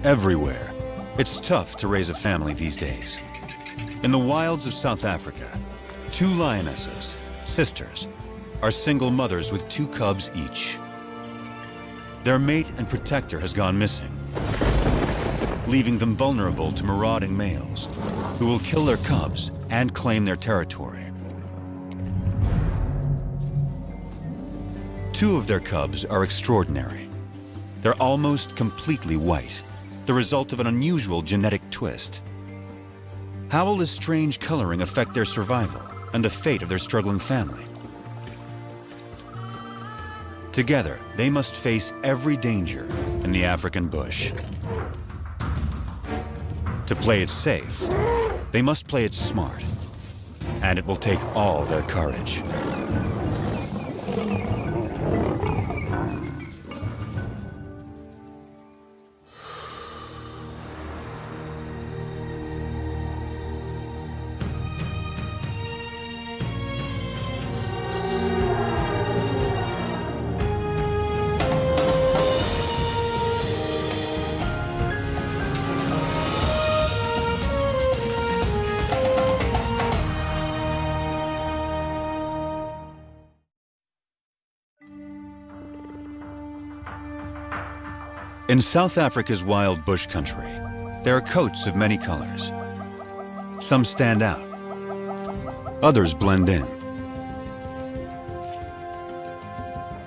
everywhere. It's tough to raise a family these days. In the wilds of South Africa, 2 lionesses, sisters, are single mothers with 2 cubs each. Their mate and protector has gone missing, leaving them vulnerable to marauding males who will kill their cubs and claim their territory. 2 of their cubs are extraordinary. They're almost completely white, the result of an unusual genetic twist. How will this strange coloring affect their survival and the fate of their struggling family? Together, they must face every danger in the African bush. To play it safe, they must play it smart, and it will take all their courage. In South Africa's wild bush country, there are coats of many colors. Some stand out, others blend in.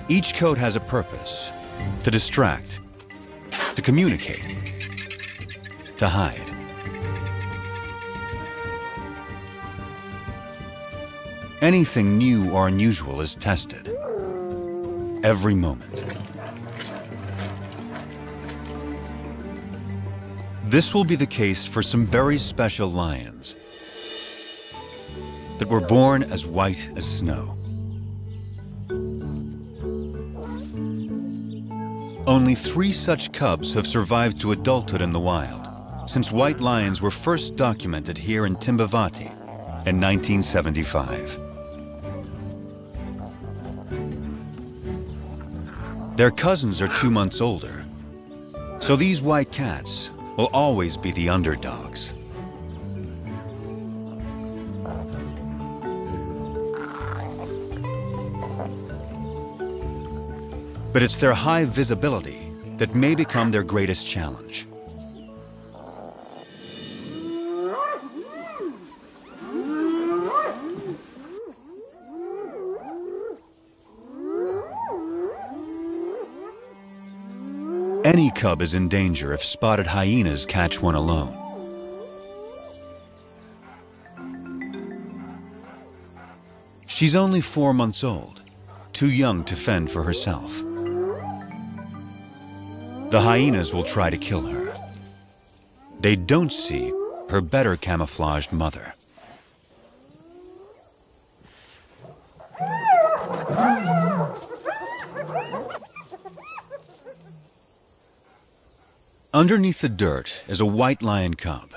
Each coat has a purpose: to distract, to communicate, to hide. Anything new or unusual is tested every moment. This will be the case for some very special lions that were born as white as snow. Only 3 such cubs have survived to adulthood in the wild since white lions were first documented here in Timbavati in 1975. Their cousins are 2 months older, so these white cats will always be the underdogs. But it's their high visibility that may become their greatest challenge. Any cub is in danger if spotted hyenas catch one alone. She's only 4 months old, too young to fend for herself. The hyenas will try to kill her. They don't see her better camouflaged mother. Underneath the dirt is a white lion cub.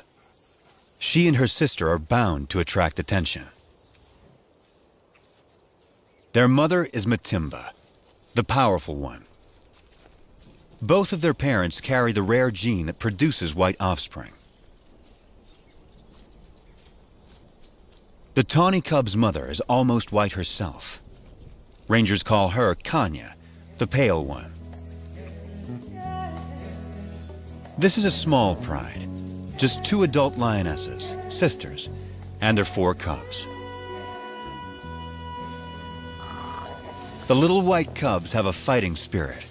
She and her sister are bound to attract attention. Their mother is Matimba, the powerful one. Both of their parents carry the rare gene that produces white offspring. The tawny cub's mother is almost white herself. Rangers call her Kanya, the pale one. This is a small pride, just 2 adult lionesses, sisters, and their 4 cubs. The little white cubs have a fighting spirit.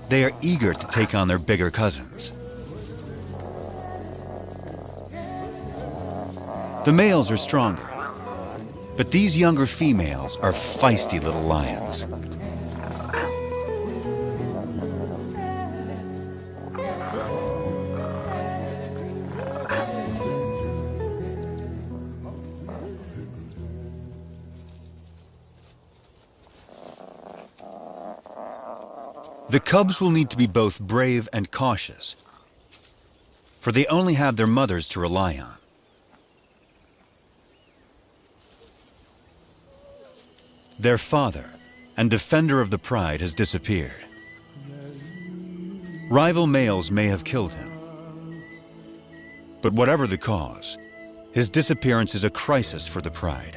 They are eager to take on their bigger cousins. The males are stronger, but these younger females are feisty little lions. The cubs will need to be both brave and cautious, for they only have their mothers to rely on. Their father and defender of the pride has disappeared. Rival males may have killed him. But whatever the cause, his disappearance is a crisis for the pride.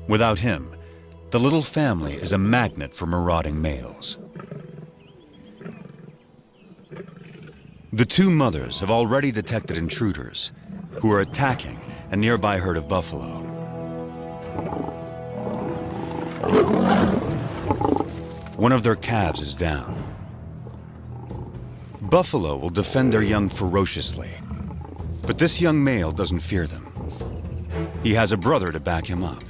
Without him, the little family is a magnet for marauding males. The two mothers have already detected intruders who are attacking a nearby herd of buffalo. One of their calves is down. Buffalo will defend their young ferociously, but this young male doesn't fear them. He has a brother to back him up,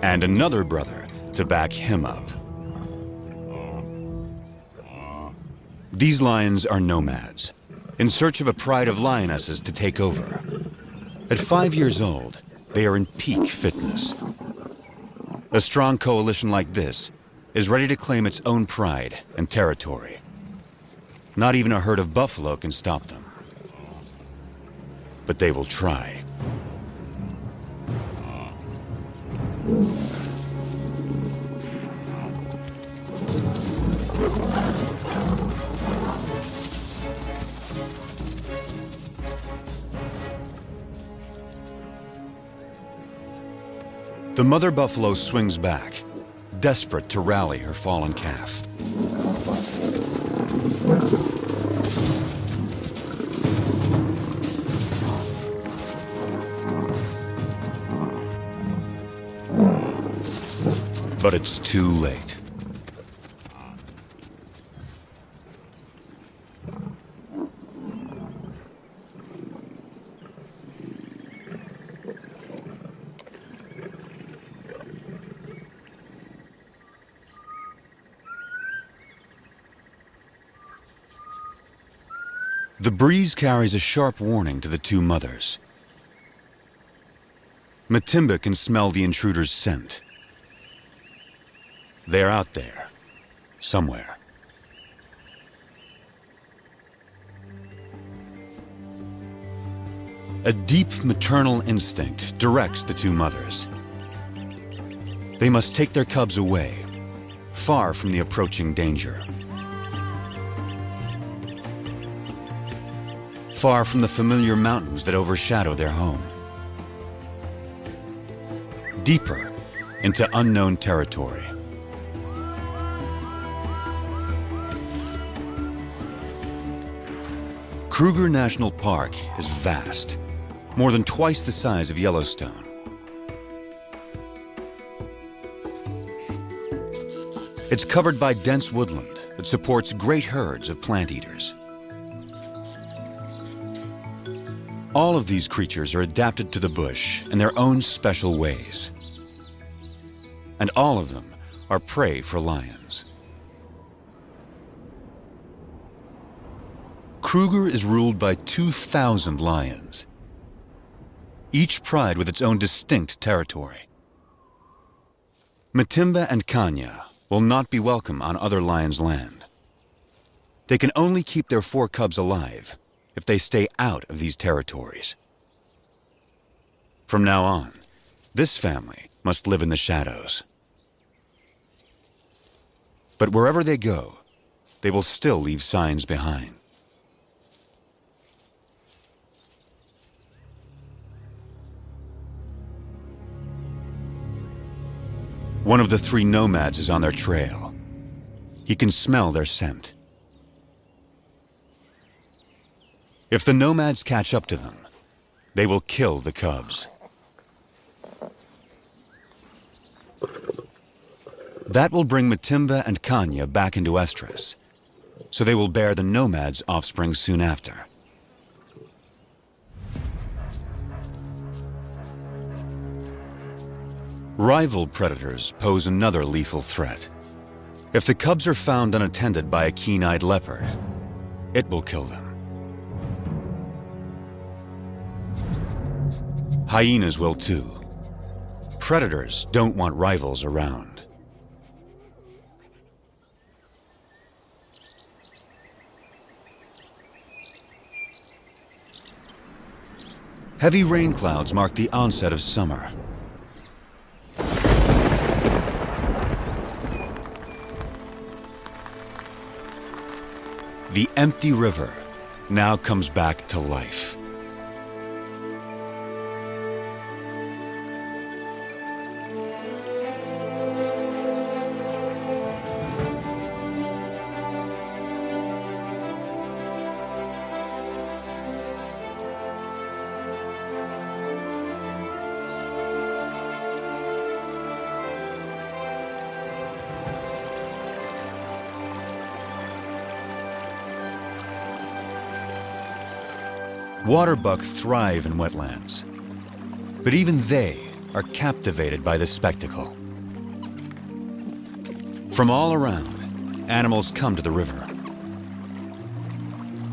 and another brother to back him up. These lions are nomads, in search of a pride of lionesses to take over. At 5 years old, they are in peak fitness. A strong coalition like this is ready to claim its own pride and territory. Not even a herd of buffalo can stop them. But they will try. The mother buffalo swings back, desperate to rally her fallen calf. But it's too late. The breeze carries a sharp warning to the two mothers. Matimba can smell the intruder's scent. They're out there, somewhere. A deep maternal instinct directs the two mothers. They must take their cubs away, far from the approaching danger. Far from the familiar mountains that overshadow their home. Deeper into unknown territory. Kruger National Park is vast, more than twice the size of Yellowstone. It's covered by dense woodland that supports great herds of plant eaters. All of these creatures are adapted to the bush in their own special ways. And all of them are prey for lions. Kruger is ruled by 2,000 lions, each pride with its own distinct territory. Matimba and Kanya will not be welcome on other lions' land. They can only keep their 4 cubs alive if they stay out of these territories. From now on, this family must live in the shadows. But wherever they go, they will still leave signs behind. One of the 3 nomads is on their trail. He can smell their scent. If the nomads catch up to them, they will kill the cubs. That will bring Matimba and Kanya back into estrus, so they will bear the nomads' offspring soon after. Rival predators pose another lethal threat. If the cubs are found unattended by a keen-eyed leopard, it will kill them. Hyenas will too. Predators don't want rivals around. Heavy rain clouds mark the onset of summer. The empty river now comes back to life. Waterbuck thrive in wetlands, but even they are captivated by the spectacle. From all around, animals come to the river.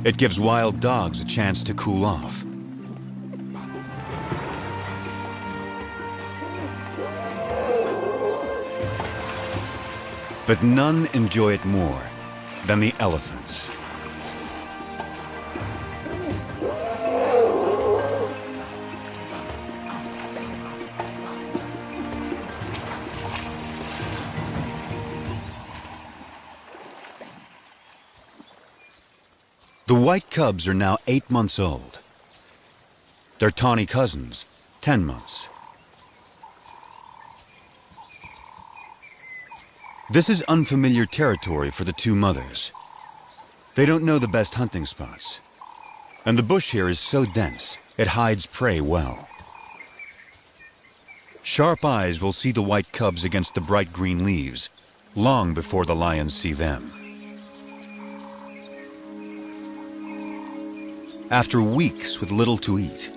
It gives wild dogs a chance to cool off. But none enjoy it more than the elephants. The white cubs are now 8 months old. Their tawny cousins, 10 months. This is unfamiliar territory for the two mothers. They don't know the best hunting spots. And the bush here is so dense, it hides prey well. Sharp eyes will see the white cubs against the bright green leaves, long before the lions see them. After weeks with little to eat,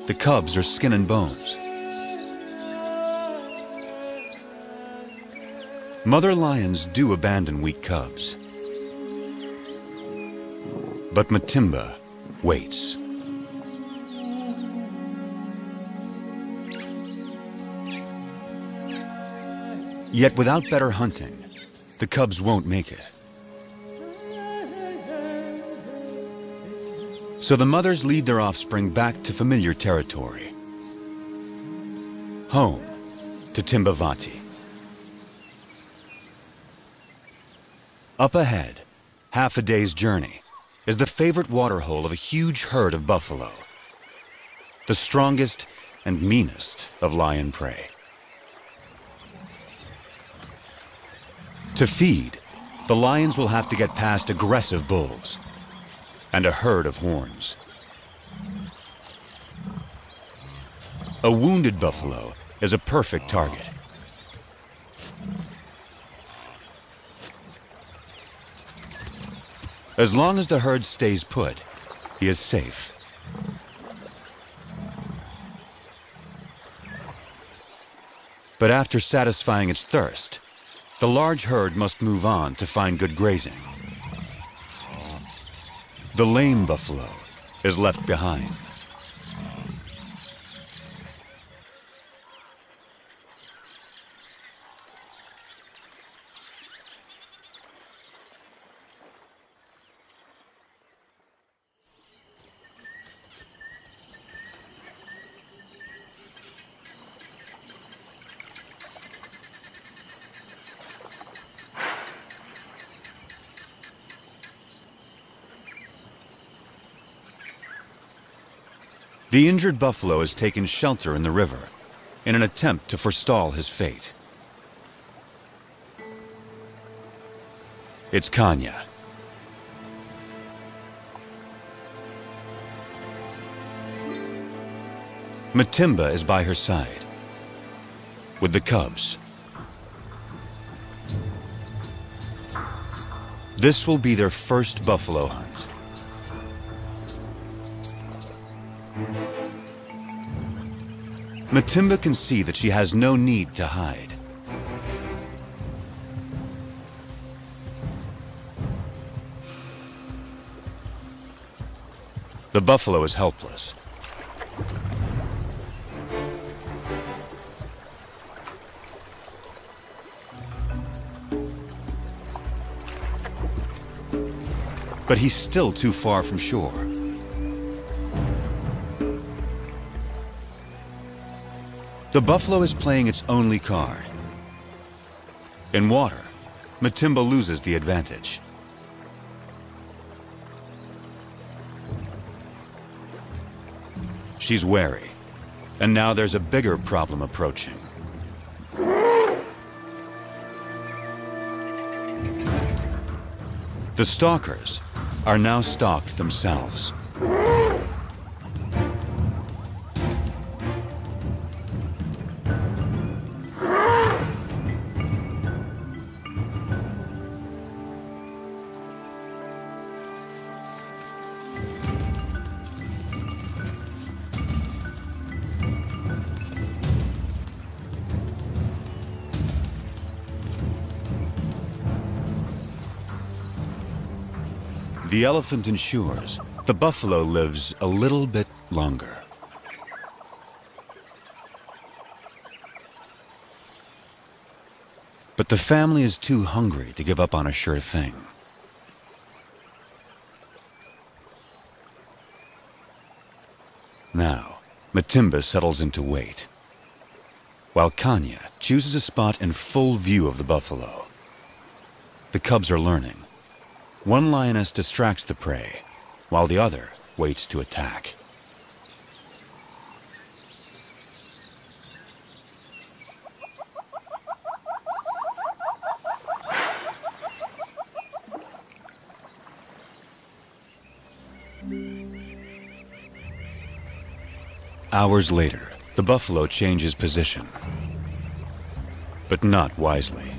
the cubs are skin and bones. Mother lions do abandon weak cubs. But Matimba waits. Yet without better hunting, the cubs won't make it. So the mothers lead their offspring back to familiar territory. Home to Timbavati. Up ahead, half a day's journey, is the favorite waterhole of a huge herd of buffalo, the strongest and meanest of lion prey. To feed, the lions will have to get past aggressive bulls and a herd of horns. A wounded buffalo is a perfect target. As long as the herd stays put, he is safe. But after satisfying its thirst, the large herd must move on to find good grazing. The lame buffalo is left behind. The injured buffalo has taken shelter in the river in an attempt to forestall his fate. It's Kanya. Matimba is by her side, with the cubs. This will be their first buffalo hunt. Matimba can see that she has no need to hide. The buffalo is helpless. But he's still too far from shore. The buffalo is playing its only card. In water, Matimba loses the advantage. she's wary. And now there's a bigger problem approaching. The stalkers are now stalked themselves. The elephant ensures the buffalo lives a little bit longer. But the family is too hungry to give up on a sure thing. Now, Matimba settles into wait, while Kanya chooses a spot in full view of the buffalo. The cubs are learning. One lioness distracts the prey, while the other waits to attack. Hours later, the buffalo changes position, but not wisely.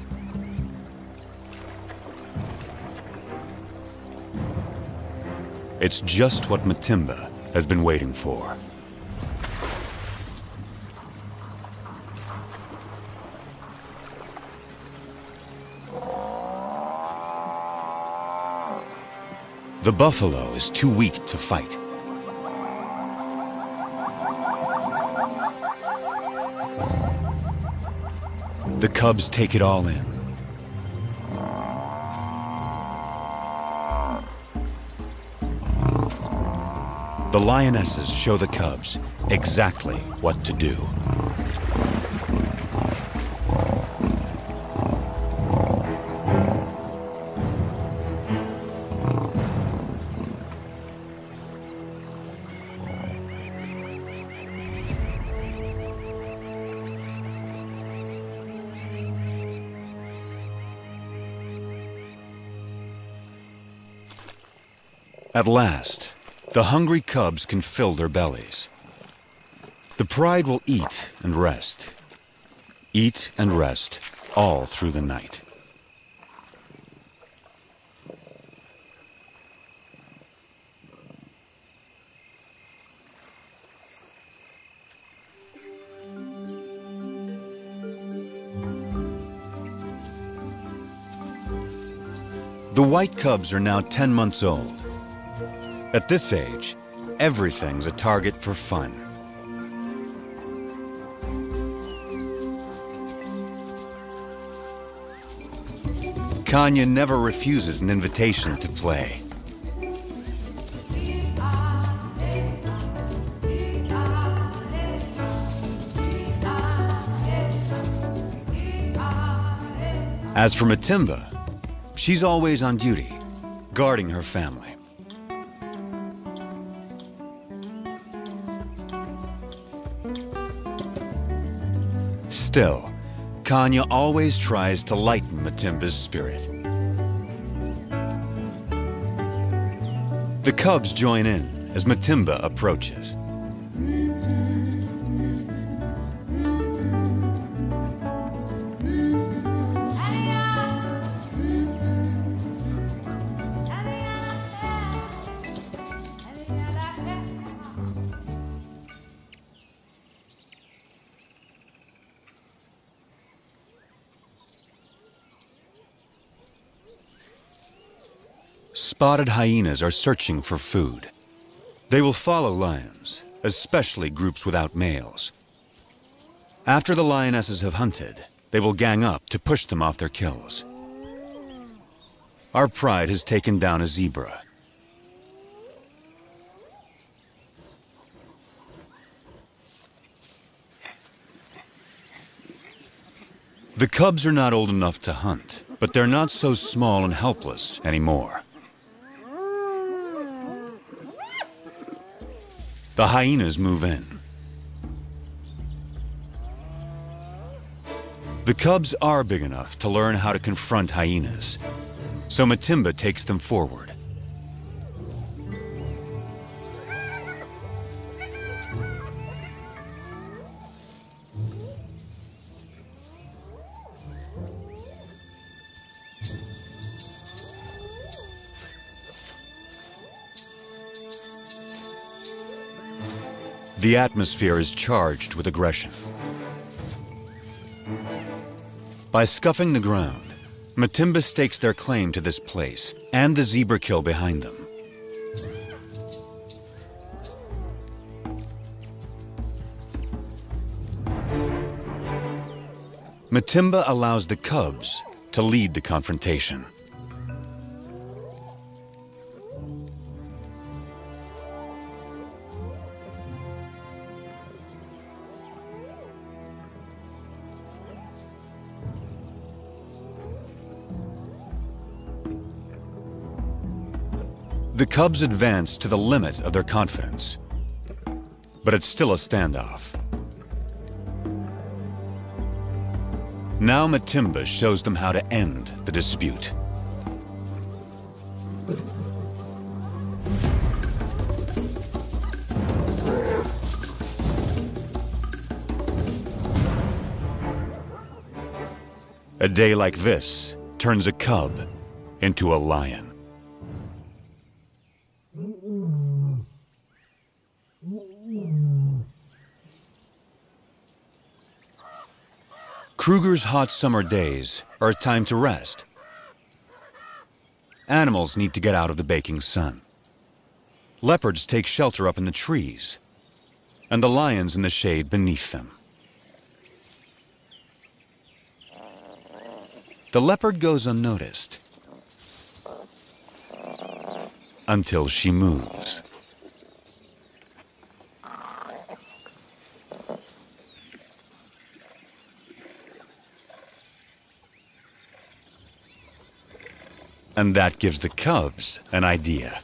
It's just what Matimba has been waiting for. The buffalo is too weak to fight. The cubs take it all in. The lionesses show the cubs exactly what to do. At last, the hungry cubs can fill their bellies. The pride will eat and rest all through the night. The white cubs are now 10 months old. At this age, everything's a target for fun. Kanya never refuses an invitation to play. As for Matimba, she's always on duty, guarding her family. Still, Kanya always tries to lighten Matimba's spirit. The cubs join in as Matimba approaches. Spotted hyenas are searching for food. They will follow lions, especially groups without males. After the lionesses have hunted, they will gang up to push them off their kills. Our pride has taken down a zebra. The cubs are not old enough to hunt, but they're not so small and helpless anymore. The hyenas move in. The cubs are big enough to learn how to confront hyenas, so Matimba takes them forward. The atmosphere is charged with aggression. By scuffing the ground, Matimba stakes their claim to this place and the zebra kill behind them. Matimba allows the cubs to lead the confrontation. The cubs advance to the limit of their confidence, but it's still a standoff. Now Matimba shows them how to end the dispute. A day like this turns a cub into a lion. Kruger's hot summer days are a time to rest. Animals need to get out of the baking sun. Leopards take shelter up in the trees, and the lions in the shade beneath them. The leopard goes unnoticed until she moves. And that gives the cubs an idea.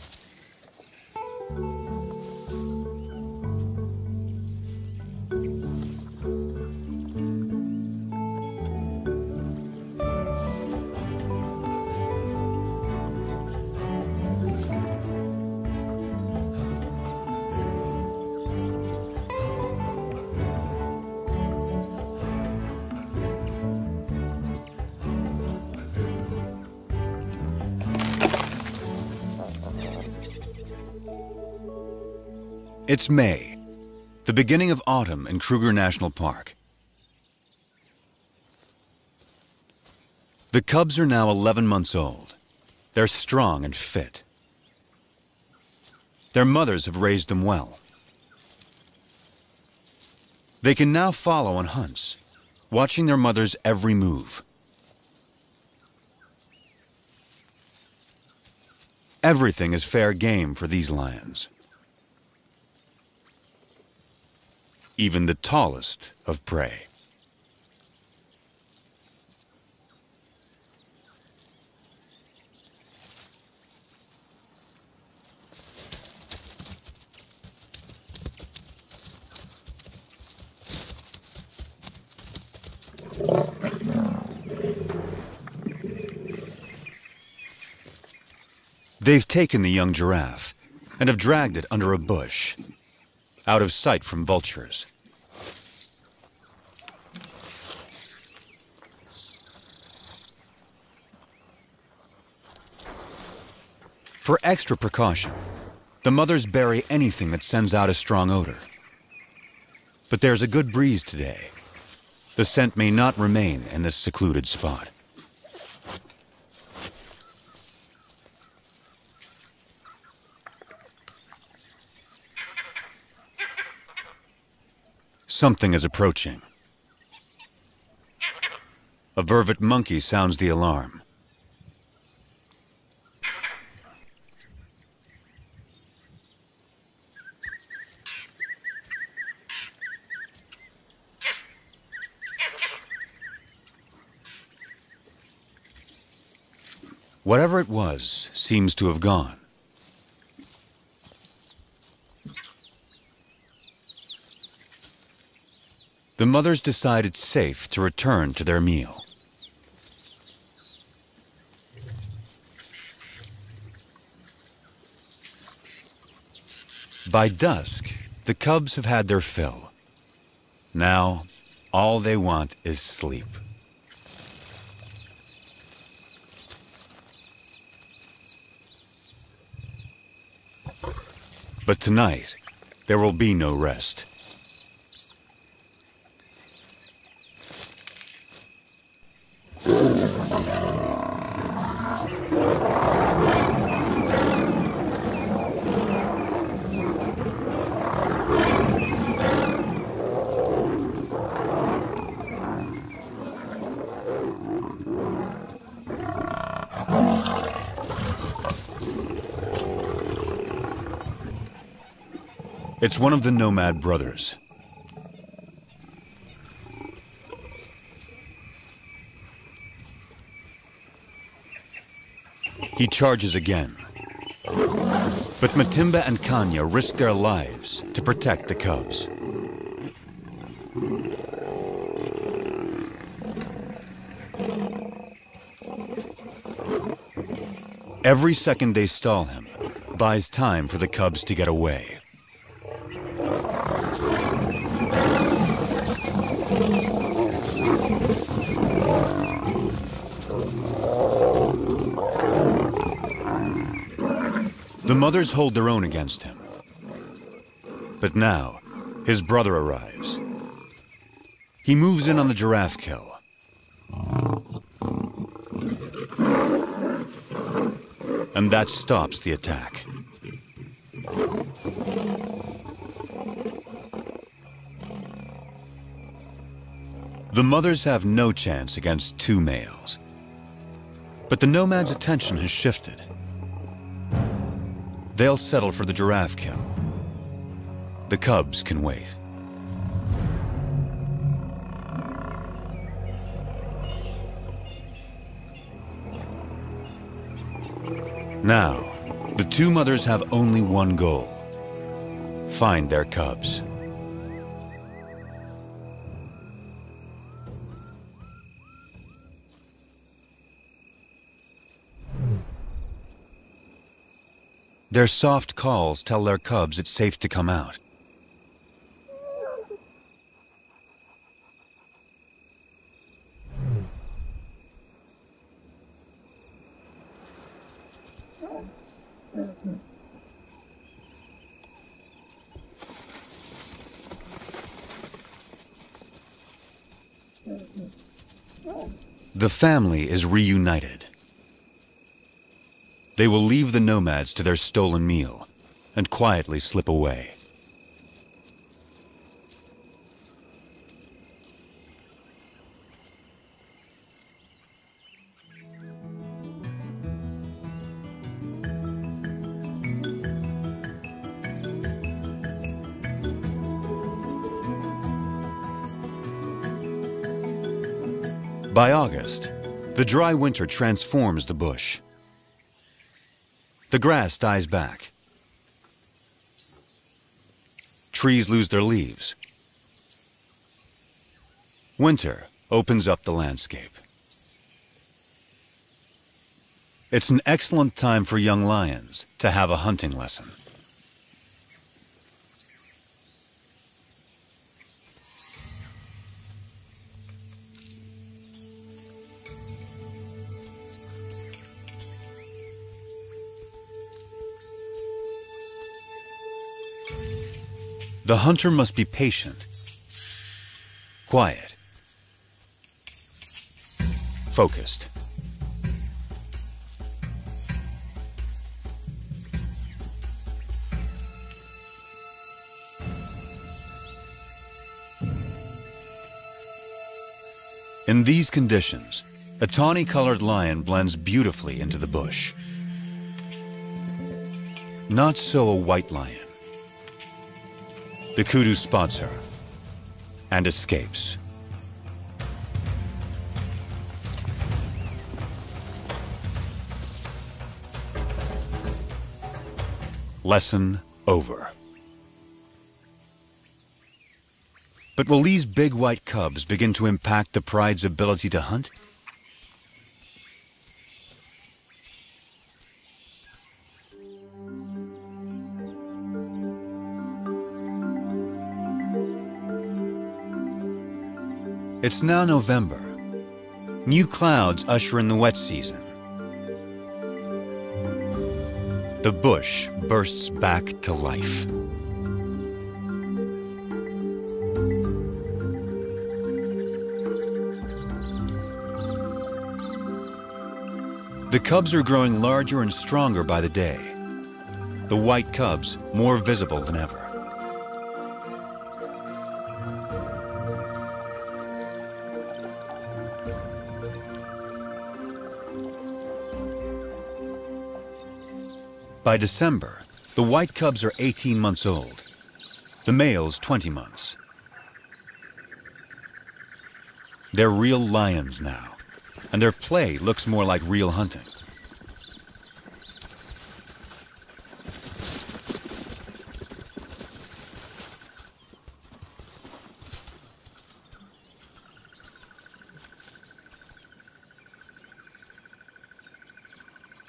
It's May, the beginning of autumn in Kruger National Park. The cubs are now 11 months old. They're strong and fit. Their mothers have raised them well. They can now follow on hunts, watching their mother's every move. Everything is fair game for these lions. Even the tallest of prey. They've taken the young giraffe and have dragged it under a bush, out of sight from vultures. For extra precaution, the mothers bury anything that sends out a strong odor. But there's a good breeze today. The scent may not remain in this secluded spot. Something is approaching. A vervet monkey sounds the alarm. Whatever it was seems to have gone. the mothers decide it's safe to return to their meal. By dusk, the cubs have had their fill. Now, all they want is sleep. But tonight, there will be no rest. It's one of the nomad brothers. He charges again. But Matimba and Kanya risk their lives to protect the cubs. Every second they stall him buys time for the cubs to get away. The mothers hold their own against him. But now, his brother arrives. He moves in on the giraffe kill. And that stops the attack. The mothers have no chance against two males. But the nomad's attention has shifted. They'll settle for the giraffe kill. The cubs can wait. Now, the two mothers have only one goal: find their cubs. Their soft calls tell their cubs it's safe to come out. The family is reunited. They will leave the nomads to their stolen meal and quietly slip away. By August, the dry winter transforms the bush. The grass dies back. Trees lose their leaves. Winter opens up the landscape. It's an excellent time for young lions to have a hunting lesson. The hunter must be patient, quiet, focused. In these conditions, a tawny-colored lion blends beautifully into the bush. Not so a white lion. The kudu spots her and escapes. Lesson over. But will these big white cubs begin to impact the pride's ability to hunt? It's now November. New clouds usher in the wet season. The bush bursts back to life. The cubs are growing larger and stronger by the day. The white cubs more visible than ever. By December, the white cubs are 18 months old, the males 20 months. They're real lions now, and their play looks more like real hunting.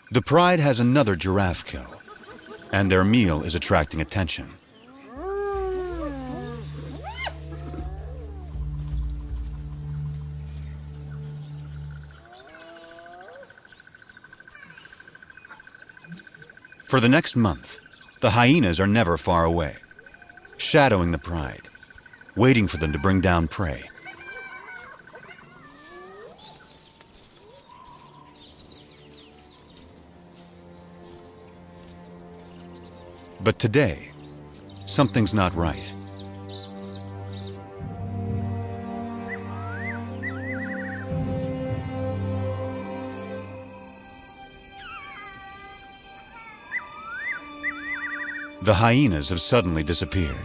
The pride has another giraffe kill, and their meal is attracting attention. For the next month, the hyenas are never far away, shadowing the pride, waiting for them to bring down prey. But today, something's not right. The hyenas have suddenly disappeared.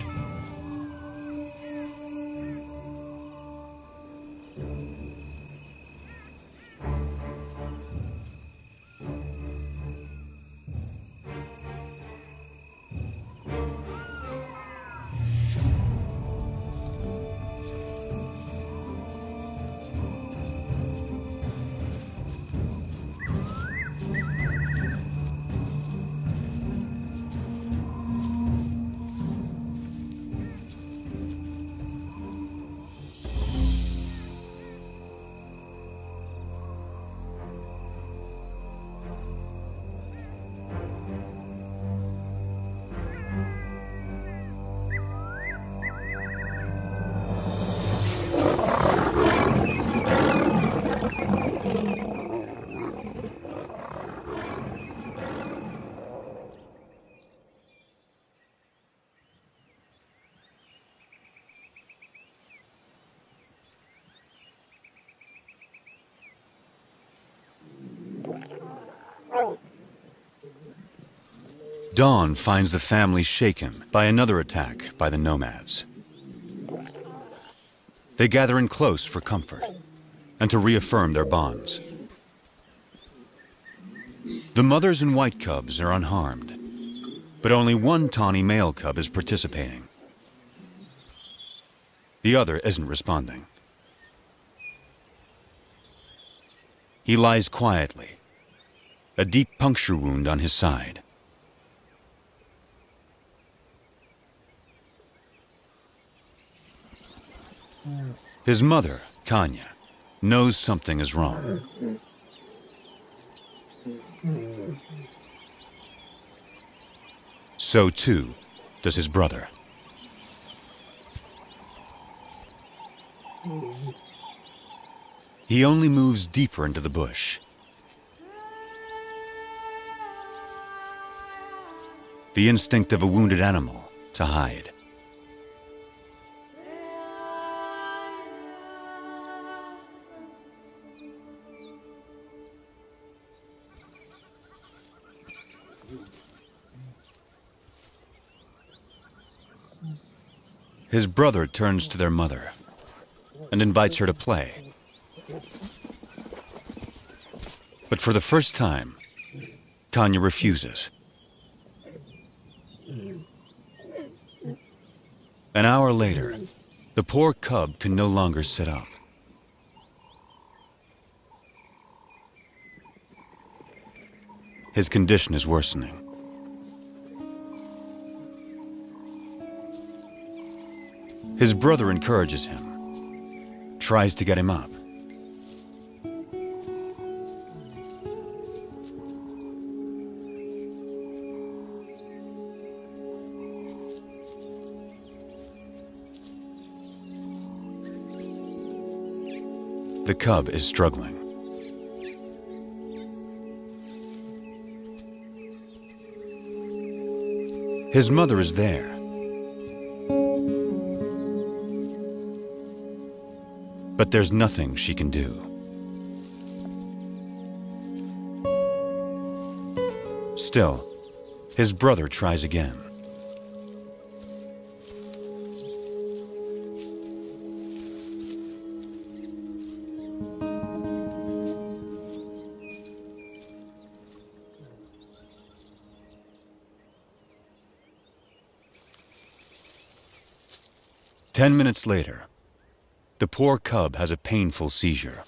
Dawn finds the family shaken by another attack by the nomads. They gather in close for comfort and to reaffirm their bonds. The mothers and white cubs are unharmed, but only one tawny male cub is participating. The other isn't responding. He lies quietly, a deep puncture wound on his side. His mother, Kanya, knows something is wrong. So too does his brother. He only moves deeper into the bush. The instinct of a wounded animal to hide. His brother turns to their mother and invites her to play. But for the first time, Kanya refuses. An hour later, The poor cub can no longer sit up. His condition is worsening. His brother encourages him, tries to get him up. The cub is struggling. His mother is there. But there's nothing she can do. Still, his brother tries again. Ten minutes later, the poor cub has a painful seizure.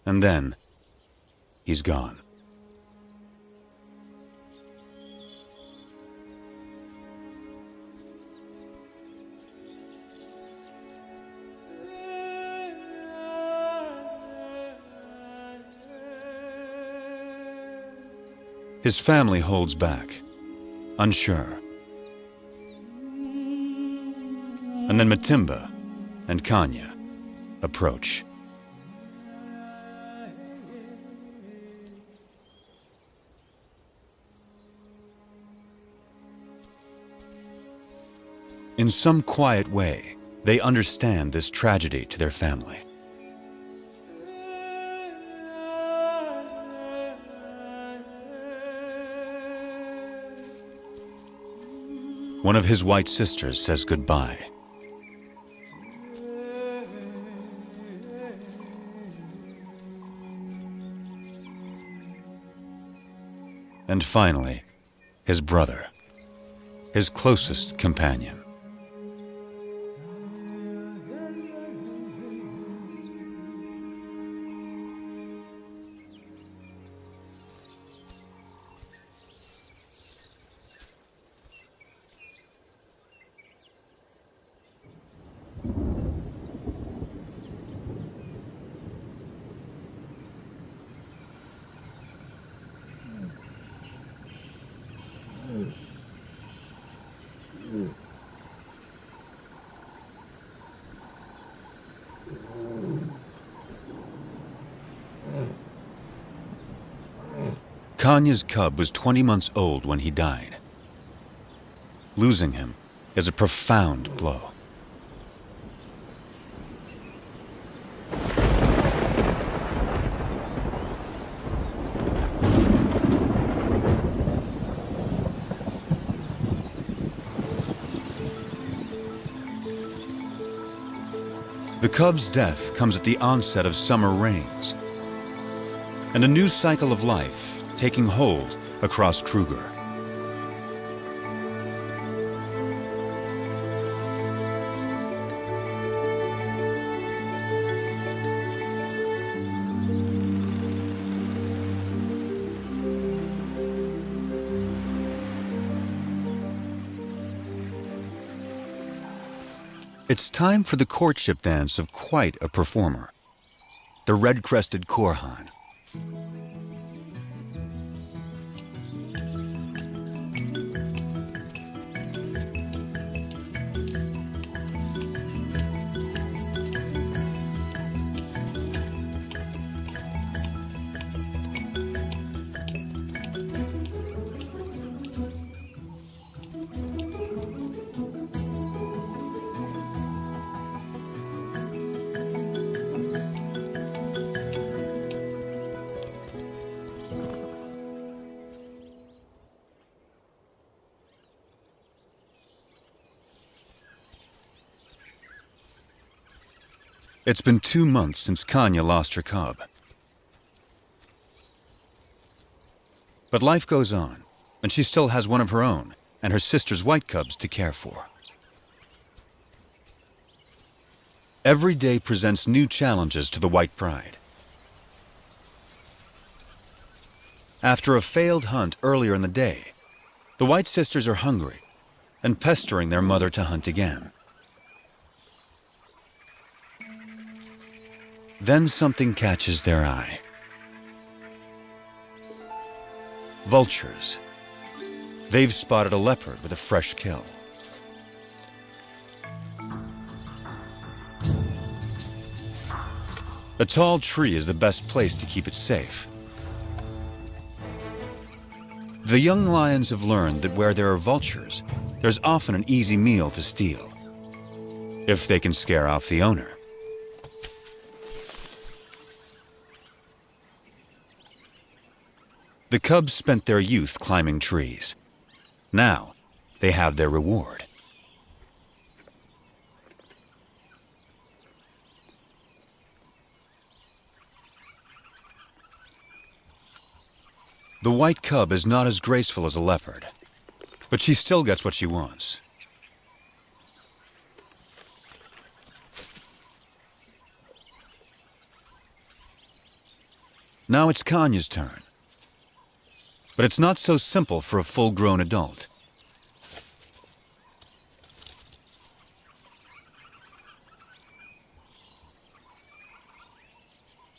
And then, he's gone. His family holds back, unsure. And then Matimba and Kanya approach. In some quiet way, they understand this tragedy to their family. One of his white sisters says goodbye. And finally, his brother, his closest companion. Kanya's cub was 20 months old when he died. Losing him is a profound blow. The cub's death comes at the onset of summer rains, and a new cycle of life taking hold across Kruger. It's time for the courtship dance of quite a performer, the red-crested Korhan. It's been 2 months since Kanya lost her cub. But life goes on, and she still has one of her own and her sister's white cubs to care for. Every day presents new challenges to the white pride. After a failed hunt earlier in the day, the white sisters are hungry and pestering their mother to hunt again. Then something catches their eye. Vultures. They've spotted a leopard with a fresh kill. A tall tree is the best place to keep it safe. The young lions have learned that where there are vultures, there's often an easy meal to steal, if they can scare off the owner. The cubs spent their youth climbing trees. Now, they have their reward. The white cub is not as graceful as a leopard, but she still gets what she wants. Now it's Kanya's turn. But it's not so simple for a full-grown adult.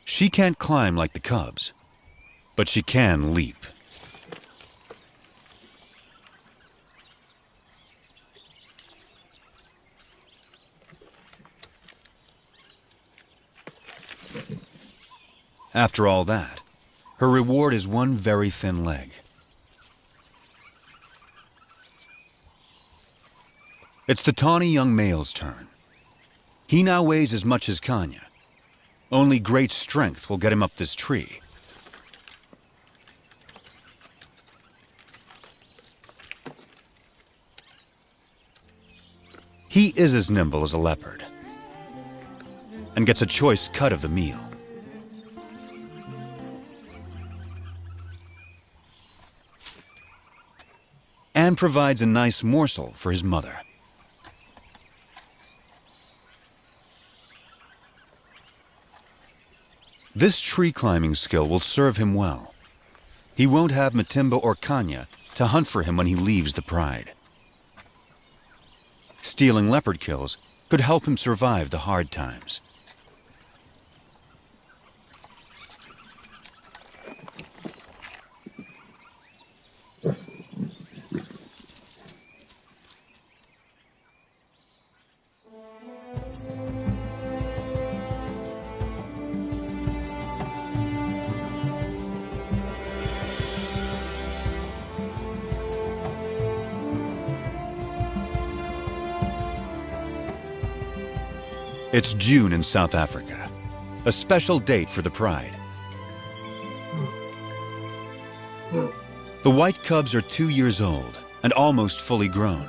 She can't climb like the cubs, but she can leap. After all that, her reward is one very thin leg. It's the tawny young male's turn. He now weighs as much as Kanya. Only great strength will get him up this tree. He is as nimble as a leopard and gets a choice cut of the meal. And provides a nice morsel for his mother. This tree climbing skill will serve him well. He won't have Matimba or Kanya to hunt for him when he leaves the pride. Stealing leopard kills could help him survive the hard times. It's June in South Africa, a special date for the pride. The white cubs are 2 years old and almost fully grown.